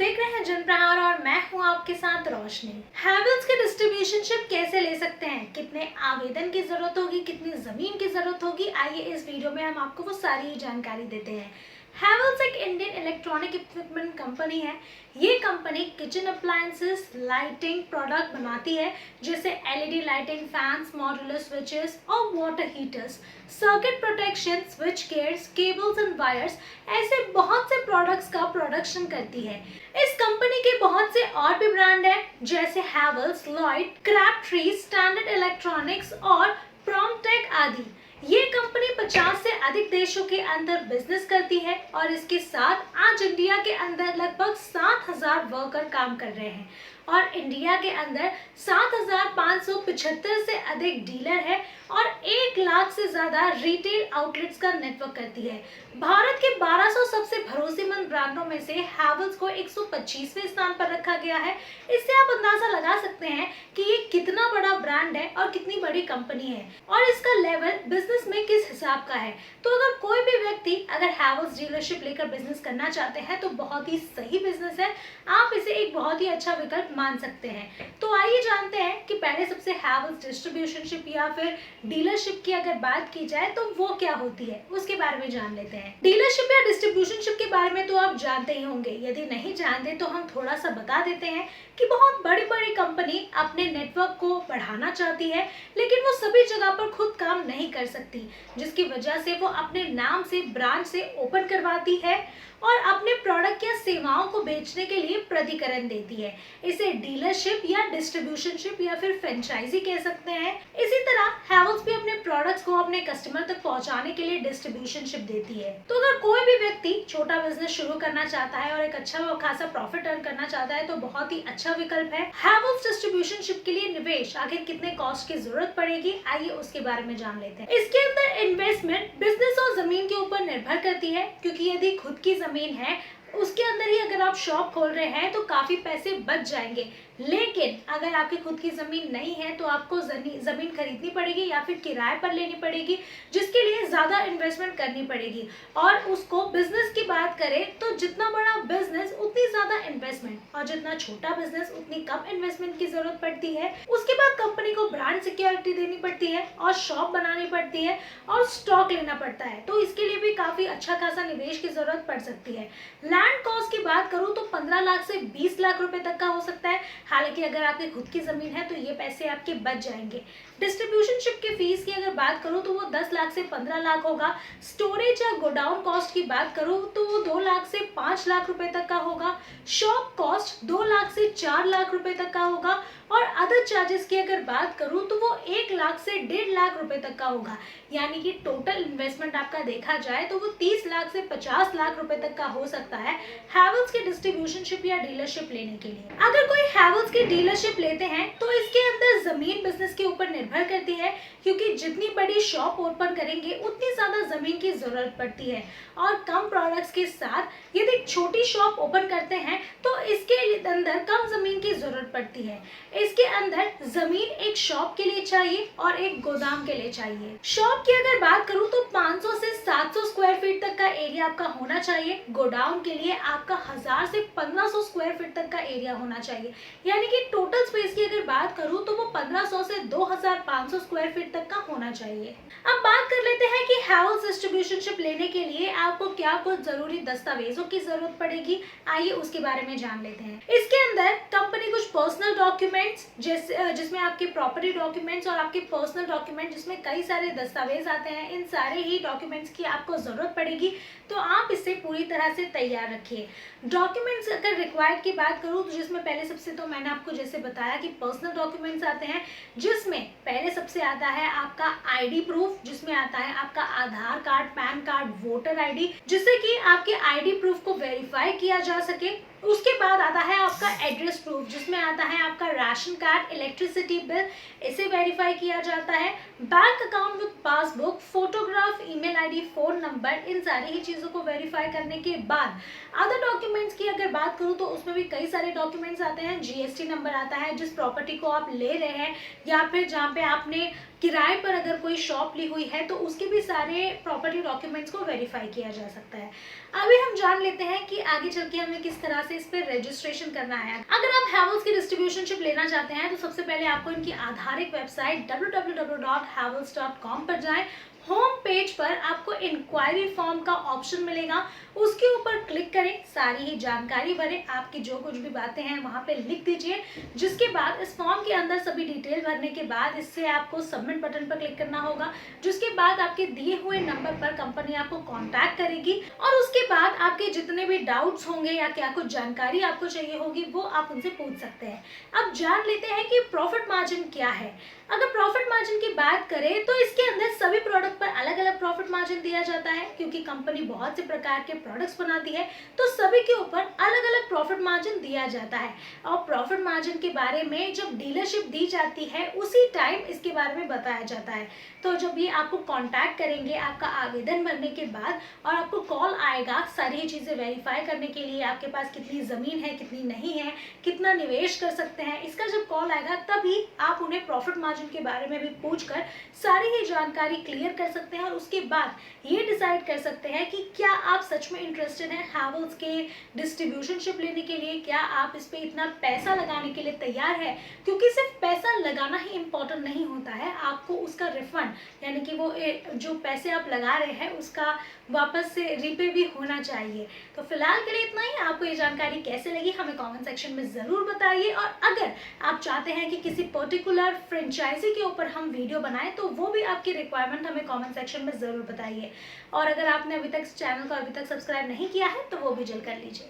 देख रहे हैं जनप्रहार और मैं हूं आपके साथ रोशनी। हैवेल्स के डिस्ट्रीब्यूशनशिप कैसे ले सकते हैं, कितने आवेदन की जरूरत होगी, कितनी जमीन की जरूरत होगी, आइए इस वीडियो में हम आपको वो सारी ही जानकारी देते हैं। हैवेल्स एक इंडियन इलेक्ट्रॉनिक इक्विपमेंट कंपनी है। ये company kitchen appliances lighting product बनाती है, जैसे LED lighting, fans, modular switches और water heaters, circuit protection, switch gears, cables and wires, ऐसे बहुत से प्रोडक्ट्स का प्रोडक्शन करती है। इस कंपनी के बहुत से और भी ब्रांड हैं, जैसे Havells, Lloyd, Crabtree, standard electronics और प्रॉम्प्टेक आदि। ये कंपनी 50 से अधिक देशों के अंदर बिजनेस करती है और इसके साथ आज इंडिया के अंदर लगभग 7,000 वर्कर काम कर रहे हैं और इंडिया के अंदर 7,575 से अधिक डीलर है और 1 लाख से ज्यादा रिटेल आउटलेट्स का नेटवर्क करती है। भारत के 1200 सबसे भरोसेमंद ब्रांडों में से हैवेल्स को 125वें स्थान पर रखा गया है। इससे आप अंदाजा लगा सकते हैं कि ये कितना बड़ा ब्रांड है और कितनी बड़ी कंपनी है और इसका लेवल बिजनेस में किस हिसाब का है। तो अगर कोई भी व्यक्ति अगर हैवेल्स डीलरशिप लेकर बिजनेस करना चाहते हैं तो बहुत ही सही बिजनेस है, आप इसे एक बहुत ही अच्छा विकल्प मान सकते हैं। तो आइए जानते हैं कि पहले सबसे हैवेल्स डिस्ट्रीब्यूशनशिप या फिर डीलरशिप की अगर बात की जाए तो वो क्या होती है, उसके बारे में जान लेते हैं। डीलरशिप या डिस्ट्रीब्यूशनशिप के बारे में तो आप जानते ही होंगे, यदि नहीं जानते तो हम थोड़ा सा बता देते हैं कि बहुत बड़ी बड़ी कंपनी अपने नेटवर्क को बढ़ाना चाहती है, लेकिन वो सभी जगह पर खुद काम नहीं कर सकती, जिसकी वजह से वो अपने नाम से ब्रांच से ओपन करवाती है और अपने प्रोडक्ट या सेवाओं को बेचने के लिए प्राधिकरण देती है। इसे डीलरशिप या डिस्ट्रीब्यूशनशिप या फिर फ्रेंचाइजी कह सकते हैं। इसी तरह हैवेल्स भी अपने प्रोडक्ट्स को अपने कस्टमर तक पहुंचाने के लिए डिस्ट्रीब्यूशनशिप देती है। तो अगर कोई भी व्यक्ति छोटा बिजनेस शुरू करना चाहता है और एक अच्छा खासा प्रॉफिट अर्न करना चाहता है तो बहुत ही अच्छा विकल्प है। हैवेल्स डिस्ट्रीब्यूशनशिप के लिए निवेश आखिर कितने कॉस्ट की जरूरत पड़ेगी, आइए उसके बारे में जान लेते हैं। इसके अंदर इन्वेस्टमेंट बिजनेस और जमीन के ऊपर निर्भर करती है, क्योंकि यदि खुद की जमीन है उसके अंदर ही अगर आप शॉप खोल रहे हैं तो काफी पैसे बच जाएंगे, लेकिन अगर आपकी खुद की जमीन नहीं है तो आपको जमीन खरीदनी पड़ेगी या फिर किराए पर लेनी पड़ेगी, जिसके लिए ज्यादा इन्वेस्टमेंट करनी पड़ेगी। और उसको बिजनेस की बात करें तो जितना बड़ा बिजनेस उतनी ज्यादा इन्वेस्टमेंट और जितना छोटा बिजनेस उतनी कम इन्वेस्टमेंट की जरूरत पड़ती है। उसके बाद कंपनी को ब्रांड सिक्योरिटी देनी पड़ती है और शॉप बनानी पड़ती है और स्टॉक लेना पड़ता है, तो इसके लिए भी काफी अच्छा खासा निवेश की जरूरत पड़ सकती है। लैंड कॉस्ट की बात करूं तो 15 लाख से 20 लाख रुपए तक का हो सकता है, हालांकि अगर आपकी खुद की जमीन है तो ये पैसे आपके बच जाएंगे। डिस्ट्रीब्यूशनशिप की फीस की अगर बात करूं तो वो 10 लाख से 15 लाख होगा। स्टोरेज या गोडाउन कॉस्ट की बात करूं तो वो 2 लाख से 5 लाख रुपए तक का होगा। शॉप कॉस्ट 2 लाख से 4 लाख रुपए तक का होगा और अदर चार्जेस की अगर बात करूं तो वो 1 लाख से 1.5 लाख रुपए तक का होगा। यानी कि टोटल इन्वेस्टमेंट आपका देखा जाए तो वो 30 लाख से 50 लाख रुपए तक का हो सकता है हैवेल्स की डिस्ट्रीब्यूशनशिप या डीलरशिप लेने के लिए। अगर कोई हैवेल्स की डीलरशिप लेते हैं तो इसके अंदर जमीन बिजनेस के ऊपर निर्भर करती है, क्योंकि जितनी बड़ी शॉप ओपन करेंगे उतनी ज्यादा जमीन की जरूरत पड़ती है और कम प्रोडक्ट्स के साथ यदि छोटी शॉप ओपन करते हैं तो इसके अंदर कम जमीन की जरूरत पड़ती है। इसके अंदर जमीन एक शॉप के लिए चाहिए और एक गोदाम के लिए चाहिए। शॉप की अगर बात करूं तो 500 से 700 स्क्वायर फीट तक का एरिया आपका होना चाहिए। गोडाउन के लिए आपका 1000 से 1500 स्क्वायर फीट तक का एरिया होना चाहिए। यानी कि टोटल स्पेस की अगर बात करूं तो वो 1500 से 2500 स्क्वायर फीट तक का होना चाहिए। अब बात कर लेते हैं कि हैवेल्स डिस्ट्रीब्यूशनशिप लेने के लिए आपको क्या कुछ जरूरी दस्तावेजों की जरूरत पड़ेगी, आइए उसके बारे में जान लेते हैं। इसके अंदर कंपनी कुछ पर्सनल डॉक्यूमेंट्स जिसमें आपके प्रॉपर्टी डॉक्यूमेंट्स और आपके पर्सनल डॉक्यूमेंट जिसमें कई सारे दस्तावेज आते हैं, इन सारे ही डॉक्यूमेंट्स की आपको जरूरत पड़ेगी, तो आप इसे पूरी तरह से तैयार रखिए। डॉक्यूमेंट्स अगर रिक्वायर्ड की बात करूं तो जिसमें पहले सबसे तो मैंने आपको जैसे बताया कि पर्सनल डॉक्यूमेंट्स आते हैं, जिसमें पहले सबसे आता है आपका आईडी प्रूफ, जिसमें आता है आपका Aadhaar card, PAN card, voter ID, जिससे कि आपके आईडी प्रूफ को वेरीफाई किया जा सके। उसके बाद आता है आपका एड्रेस प्रूफ, जिसमें आता है आपका राशन कार्ड, इलेक्ट्रिसिटी बिल, इसे वेरीफाई किया जाता है। Bank account with passbook, photograph, email ID, phone number, इन सारी ही चीजों को वेरीफाई करने के बाद अदर डॉक्यूमेंट्स की अगर बात करूं तो उसमें भी कई सारे डॉक्यूमेंट्स आते हैं। जीएसटी नंबर आता है जिस प्रॉपर्टी को आप ले रहे हैं या फिर जहाँ पे आपने किराए पर अगर कोई शॉप ली हुई है तो उसके भी सारे प्रॉपर्टी डॉक्यूमेंट्स को वेरीफाई किया जा सकता है। अभी हम जान लेते हैं कि आगे चल के हमें किस तरह से इस पर रजिस्ट्रेशन करना है। अगर आप हैवेल्स की डिस्ट्रीब्यूशनशिप लेना चाहते हैं तो सबसे पहले आपको इनकी आधारिक वेबसाइट www.havels.com पर जाएं। होम पेज पर आपको इंक्वायरी फॉर्म का ऑप्शन मिलेगा, उसके ऊपर क्लिक करें, सारी ही जानकारी भरें, आपकी जो कुछ भी बातें हैं वहां पे लिख दीजिए। जिसके बाद इस फॉर्म के अंदर सभी डिटेल भरने के बाद इससे आपको सबमिट बटन पर क्लिक करना होगा, जिसके बाद आपके दिए हुए नंबर पर कंपनी आपको कांटेक्ट करेगी और उसके बाद आपके जितने भी डाउट्स होंगे या क्या कुछ जानकारी आपको चाहिए होगी वो आप उनसे पूछ सकते हैं। अब जान लेते हैं कि प्रॉफिट मार्जिन क्या है। अगर प्रॉफिट मार्जिन की बात करें तो इसके अंदर सभी प्रोडक्ट पर अलग अलग प्रॉफिट मार्जिन दिया जाता है, क्योंकि कंपनी बहुत से प्रकार के प्रोडक्ट्स बनाती है तो सभी के ऊपर अलग अलग प्रॉफिट मार्जिन दिया जाता है। और प्रॉफिट मार्जिन के बारे में जब डीलरशिप दी जाती है उसी टाइम इसके बारे में बताया जाता है। तो जब ये आपको कांटेक्ट करेंगे आपका आवेदन भरने के बाद और आपको कॉल आएगा सारी ही चीज़ें वेरीफाई करने के लिए, आपके पास कितनी ज़मीन है कितनी नहीं है, कितना निवेश कर सकते हैं, इसका जब कॉल आएगा तभी आप उन्हें प्रॉफिट मार्जिन के बारे में भी पूछकर सारी ही जानकारी क्लियर कर सकते हैं और उसके बाद ये डिसाइड कर सकते हैं कि क्या आप सच में इंटरेस्टेड हैं हैवेल्स के डिस्ट्रीब्यूशनशिप लेने के लिए, क्या आप इस पे इतना पैसा लगाने के लिए तैयार है। क्योंकि सिर्फ पैसा लगाना ही इम्पोर्टेंट नहीं होता है, आपको उसका रिफंड यानी कि वो जो पैसे आप लगा रहे हैं उसका वापस से रीपे भी होना चाहिए। तो फिलहाल के लिए इतना ही। आपको ये जानकारी कैसे लगी हमें कमेंट सेक्शन में ज़रूर बताइए, और अगर आप चाहते हैं कि किसी पर्टिकुलर फ्रेंचाइजी के ऊपर हम वीडियो बनाएं तो वो भी आपकी रिक्वायरमेंट हमें कमेंट सेक्शन में ज़रूर बताइए। और अगर आपने अभी तक इस चैनल को अभी तक सब्सक्राइब नहीं किया है तो वो भी जल्द कर लीजिए।